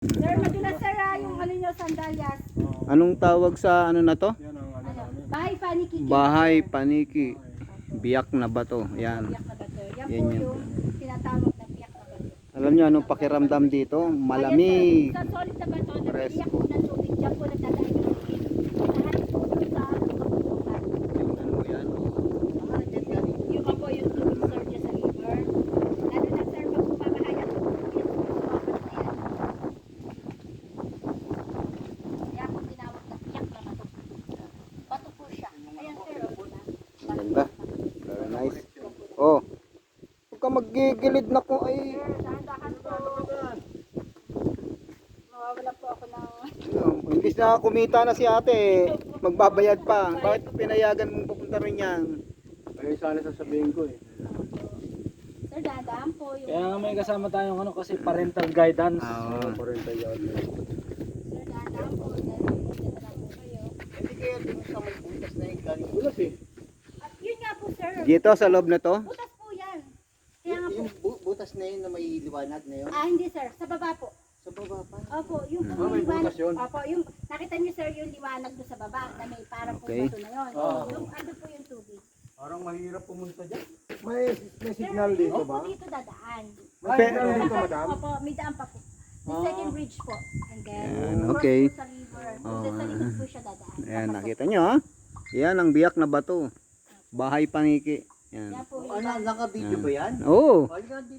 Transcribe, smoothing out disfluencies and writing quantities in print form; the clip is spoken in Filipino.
Sir, madulas sir yung ano nyo, sandalyas. Anong tawag sa ano na to? Bahay paniki. Bahay paniki. Biyak na bato. Yan. Piyak na bato. Yan Yan po yun. yung tinatawag na piyak na bato. Alam niyo anong pakiramdam dito? Malamig. Sa solid na bato, Presko. nagpiyak po ng tubig. Diyan po nagdadaan yung tubig. Lahat po doon sa kapulutan. Tingnan mo yan. Yung pa po yung tubig sir niya sa river. Lalo na sir, pag pumamahayag yung tubig, kaya po tinawag na piyak na bato. Bato po siya. Ayan sir, o, diba? Ganda. Very nice. Oh. Huwag ka maggigilid na ko ay. Sir, dahan-dahan po. Mawawala po ako ng... Imbis na kumita na si ate, magbabayad pa. Bakit pinayagan mong pupunta rin yan? Ay, sana sasabihin ko eh. Sir, dahan-dahan po. Yung... Kaya nga may kasama tayong ano kasi parental guidance. Oo. Parental yun. Sir, dahan-dahan po. Dito na po kayo. Hindi kaya din sa may butas na yung galing bulas eh. At yun nga po sir. Dito sa loob na to? Butas po yan. Kaya nga po. Yung butas na yun na may liwanag na yun. Hindi sir, sa baba po. Sa baba pa. Opo, yung po may liwanag. butas yun. Opo, yung nakita niyo sir yung liwanag doon sa baba na may parang Okay. bato na yun. Oo. Yung ano po yung tubig. Parang mahirap pumunta dyan. May signal Sir, dito yung ba? po dito dadaan. May signal dito, madam? Opo, may daan pa po. The second bridge po. And then, Yan, cross okay. po sa river. Sa likod po siya dadaan. Ayan, nakita nyo ha? Yan ang biyak na bato. Bahay paniki. Yan. Yan po yung Ano, naka-video ba yan? Oo. Ay, nga dito.